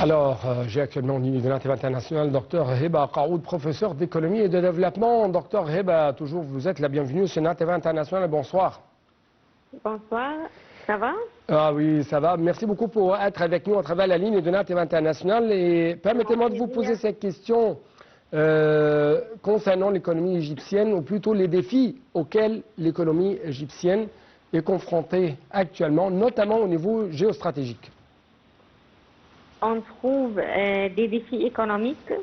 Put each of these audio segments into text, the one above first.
Alors, j'ai actuellement en ligne de l'Internet international Dr Heba Qaoud, professeur d'économie et de développement. Dr Heba, toujours vous êtes la bienvenue sur l'Internet international. Bonsoir. Bonsoir, ça va? Ah oui, ça va. Merci beaucoup pour être avec nous à travers la ligne de l'Internet international. Et permettez-moi de vous poser cette question concernant l'économie égyptienne, ou plutôt les défis auxquels l'économie égyptienne est confrontée actuellement, notamment au niveau géostratégique. On trouve des défis économiques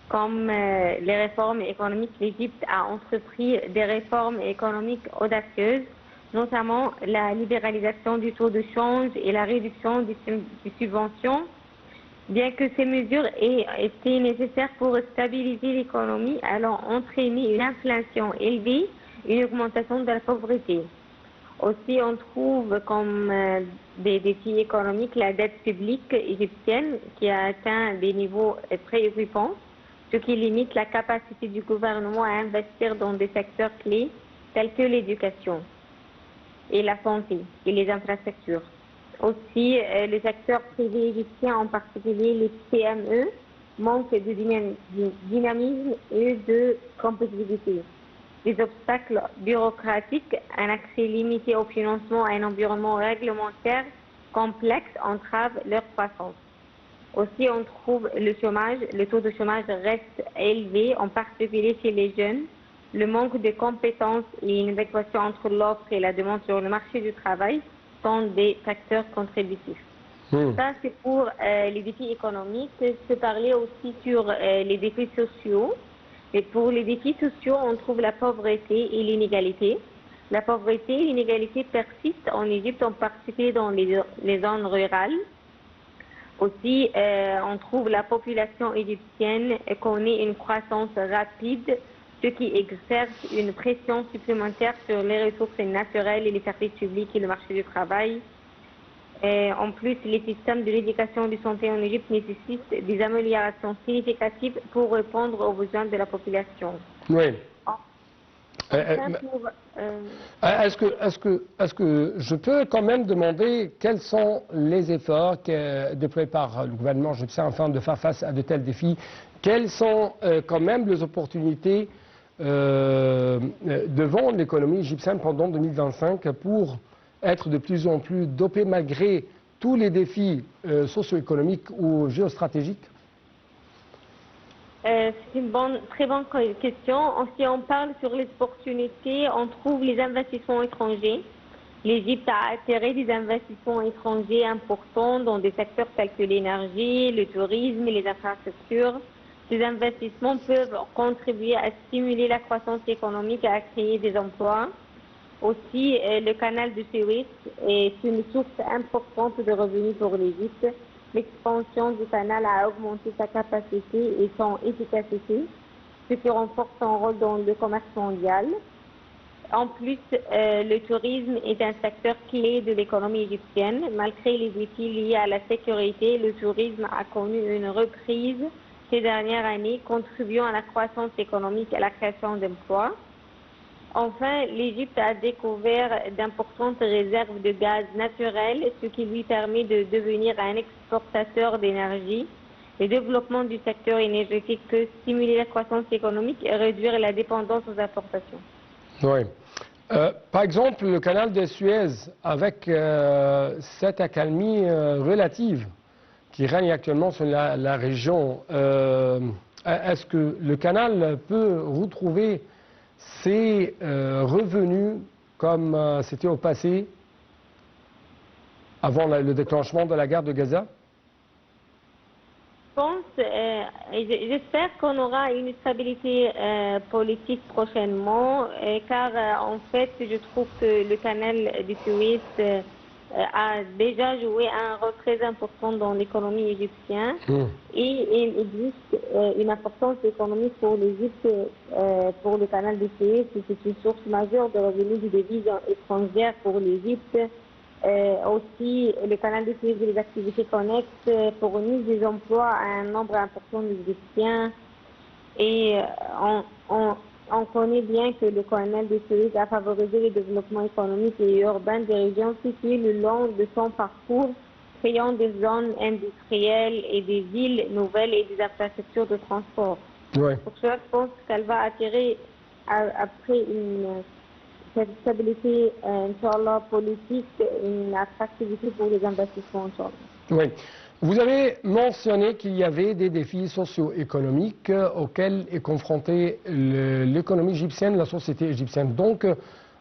comme les réformes économiques. L'Égypte a entrepris des réformes économiques audacieuses, notamment la libéralisation du taux de change et la réduction des subventions. Bien que ces mesures aient été nécessaires pour stabiliser l'économie, elles ont entraîné une inflation élevée et une augmentation de la pauvreté. Aussi, on trouve comme des défis économiques la dette publique égyptienne qui a atteint des niveaux préoccupants, ce qui limite la capacité du gouvernement à investir dans des secteurs clés tels que l'éducation et la santé et les infrastructures. Aussi, les secteurs privés égyptiens, en particulier les PME, manquent de dynamisme et de compétitivité. Des obstacles bureaucratiques, un accès limité au financement et un environnement réglementaire complexe entravent leur croissance. Aussi, on trouve le chômage. Le taux de chômage reste élevé, en particulier chez les jeunes. Le manque de compétences et une inadéquation entre l'offre et la demande sur le marché du travail sont des facteurs contributifs. Ça, c'est pour les défis économiques. Je peux parler aussi sur les défis sociaux. Et pour les défis sociaux, on trouve la pauvreté et l'inégalité. La pauvreté et l'inégalité persistent en Égypte, en particulier dans les zones rurales. Aussi, on trouve la population égyptienne connaît une croissance rapide, ce qui exerce une pression supplémentaire sur les ressources naturelles et les services publics et le marché du travail. En plus, les systèmes de l'éducation et de santé en Égypte nécessitent des améliorations significatives pour répondre aux besoins de la population. Oui. Est-ce que je peux quand même demander quels sont les efforts déployés par le gouvernement égyptien afin de faire face à de tels défis? Quelles sont quand même les opportunités devant l'économie égyptienne pendant 2025 pour être de plus en plus dopée malgré tous les défis socio-économiques ou géostratégiques? C'est une très bonne question. Si on parle sur les opportunités, on trouve les investissements étrangers. L'Égypte a attiré des investissements étrangers importants dans des secteurs tels que l'énergie, le tourisme et les infrastructures. Ces investissements peuvent contribuer à stimuler la croissance économique et à créer des emplois. Aussi, le canal de Suez est une source importante de revenus pour l'Égypte. L'expansion du canal a augmenté sa capacité et son efficacité, ce qui renforce son rôle dans le commerce mondial. En plus, le tourisme est un secteur clé de l'économie égyptienne. Malgré les défis liés à la sécurité, le tourisme a connu une reprise ces dernières années, contribuant à la croissance économique et à la création d'emplois. Enfin, l'Égypte a découvert d'importantes réserves de gaz naturel, ce qui lui permet de devenir un exportateur d'énergie. Le développement du secteur énergétique peut stimuler la croissance économique et réduire la dépendance aux importations. Oui. Par exemple, le canal de Suez, avec cette accalmie relative qui règne actuellement sur la région, est-ce que le canal peut retrouver ses revenus comme c'était au passé, avant le déclenchement de la guerre de Gaza? Je pense, j'espère qu'on aura une stabilité politique prochainement, car en fait, je trouve que le canal de Suez a déjà joué un rôle très important dans l'économie égyptienne et il existe une importance économique pour l'Égypte, pour le canal de Suez. C'est une source majeure de revenus de devises étrangères pour l'Égypte. Aussi, le canal de Suez et les activités connexes fournissent des emplois à un nombre important d'Égyptiens. Et on connaît bien que le canal de Suez a favorisé le développement économique et urbain des régions situées le long de son parcours créant des zones industrielles et des villes nouvelles et des infrastructures de transport. Ouais. Pour cela, je pense qu'elle va attirer après cette stabilité, Inch'Allah, politique, une attractivité pour les investissements, Inch'Allah. Oui. Vous avez mentionné qu'il y avait des défis socio-économiques auxquels est confrontée l'économie égyptienne, la société égyptienne. Donc,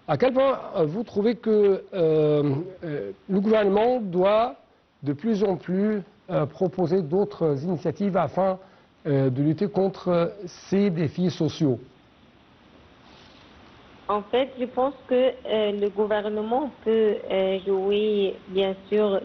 à quel point vous trouvez que le gouvernement doit de plus en plus proposer d'autres initiatives afin de lutter contre ces défis sociaux? En fait, je pense que le gouvernement peut jouer, bien sûr,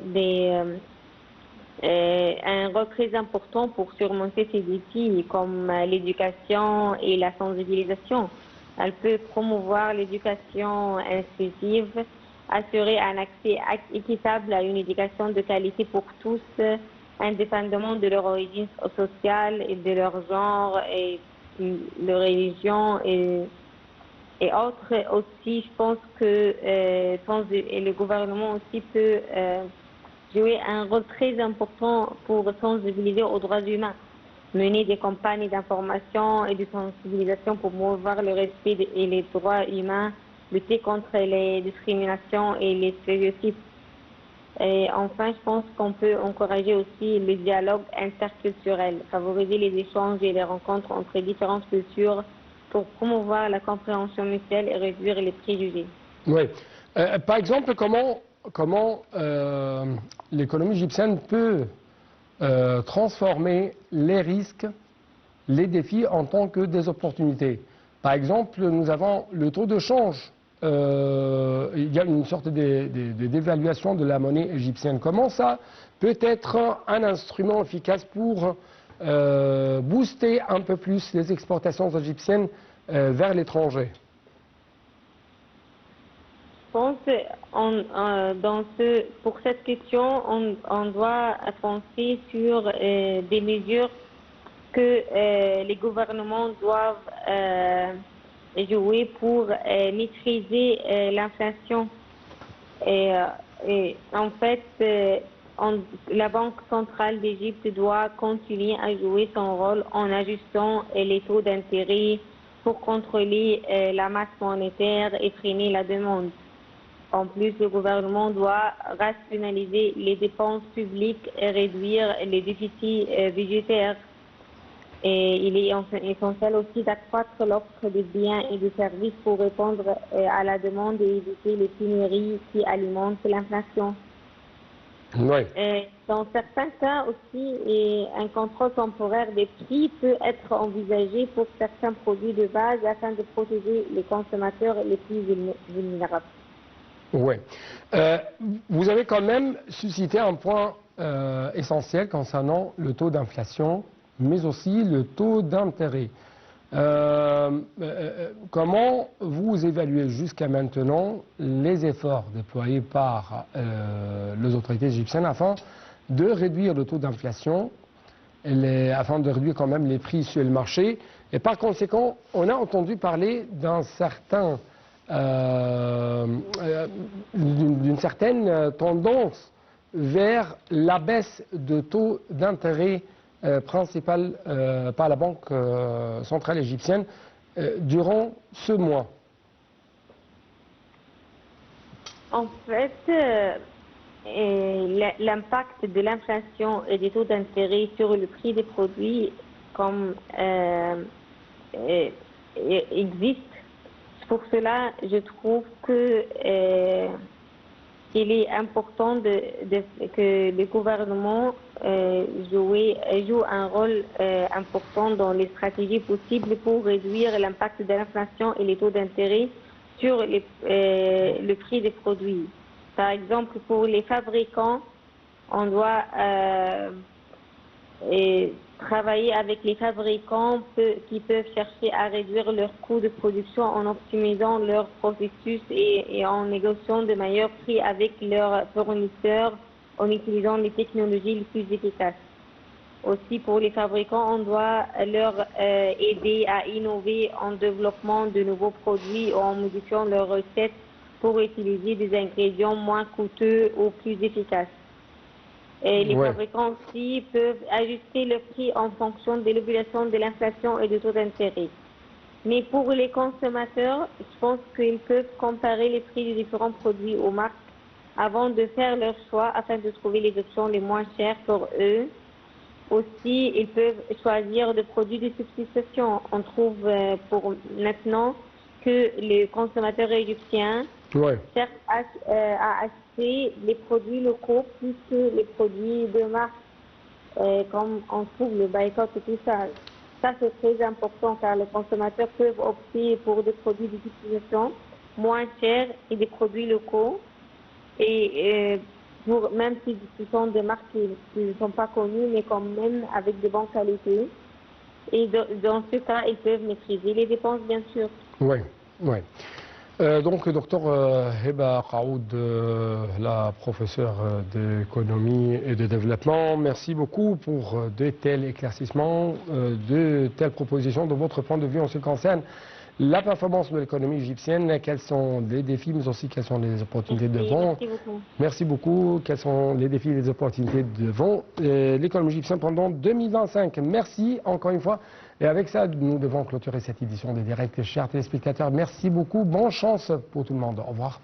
un rôle très important pour surmonter ces défis comme l'éducation et la sensibilisation. Elle peut promouvoir l'éducation inclusive, assurer un accès équitable à une éducation de qualité pour tous, indépendamment de leur origine sociale et de leur genre et de religion et autres. Aussi, je pense que le gouvernement aussi peut jouer un rôle très important pour sensibiliser aux droits humains, mener des campagnes d'information et de sensibilisation pour promouvoir le respect et les droits humains, lutter contre les discriminations et les stéréotypes. Et enfin, je pense qu'on peut encourager aussi le dialogue interculturel, favoriser les échanges et les rencontres entre différentes cultures pour promouvoir la compréhension mutuelle et réduire les préjugés. Oui. Par exemple, comment l'économie égyptienne peut transformer les risques, les défis en tant que des opportunités? Par exemple, nous avons le taux de change. Il y a une sorte d'évaluation de la monnaie égyptienne. Comment ça peut être un instrument efficace pour booster un peu plus les exportations égyptiennes vers l'étranger? Je pense pour cette question, on doit penser sur des mesures que les gouvernements doivent jouer pour maîtriser l'inflation. Et en fait, la Banque centrale d'Égypte doit continuer à jouer son rôle en ajustant les taux d'intérêt pour contrôler la masse monétaire et freiner la demande. En plus, le gouvernement doit rationaliser les dépenses publiques et réduire les déficits budgétaires. Et il est essentiel aussi d'accroître l'offre de biens et de services pour répondre à la demande et éviter les pénuries qui alimentent l'inflation. Oui. Dans certains cas aussi, un contrôle temporaire des prix peut être envisagé pour certains produits de base afin de protéger les consommateurs les plus vulnérables. Oui. Vous avez quand même suscité un point essentiel concernant le taux d'inflation, mais aussi le taux d'intérêt. Comment vous évaluez jusqu'à maintenant les efforts déployés par les autorités égyptiennes afin de réduire le taux d'inflation, afin de réduire quand même les prix sur le marché? Et par conséquent, on a entendu parler d'une certaine tendance vers la baisse de taux d'intérêt principal par la Banque centrale égyptienne durant ce mois. En fait, l'impact de l'inflation et des taux d'intérêt sur le prix des produits existe. Pour cela, je trouve qu'il est important que le gouvernement joue un rôle important dans les stratégies possibles pour réduire l'impact de l'inflation et les taux d'intérêt sur le prix des produits. Par exemple, pour les fabricants, on doit travailler avec les fabricants qui peuvent chercher à réduire leurs coûts de production en optimisant leur processus et en négociant de meilleurs prix avec leurs fournisseurs en utilisant les technologies les plus efficaces. Aussi, pour les fabricants, on doit leur aider à innover en développant de nouveaux produits ou en modifiant leurs recettes pour utiliser des ingrédients moins coûteux ou plus efficaces. Et les Ouais. fabricants aussi peuvent ajuster le prix en fonction de l'évolution de l'inflation et du taux d'intérêt. Mais pour les consommateurs, je pense qu'ils peuvent comparer les prix des différents produits aux marques avant de faire leur choix afin de trouver les options les moins chères pour eux. Aussi, ils peuvent choisir des produits de substitution. On trouve pour maintenant que les consommateurs égyptiens Ouais. cherchent à acheter les produits locaux plus que les produits de marque, comme on trouve le boycott et tout ça. Ça, c'est très important car les consommateurs peuvent opter pour des produits de substitution moins chers et des produits locaux. Et même si ce sont des marques qui ne sont pas connues, mais quand même avec de bonnes qualités. Et dans ce cas, ils peuvent maîtriser les dépenses, bien sûr. Oui, oui. Donc, docteur Heba Qaoud, la professeure d'économie et de développement, merci beaucoup pour de tels éclaircissements, de telles propositions de votre point de vue en ce qui concerne la performance de l'économie égyptienne. Quels sont les défis, mais aussi quelles sont les opportunités devant. Merci beaucoup. Merci beaucoup. Quels sont les défis et les opportunités devant l'économie égyptienne pendant 2025. Merci encore une fois. Et avec ça, nous devons clôturer cette édition des directs. Chers téléspectateurs, merci beaucoup. Bonne chance pour tout le monde. Au revoir.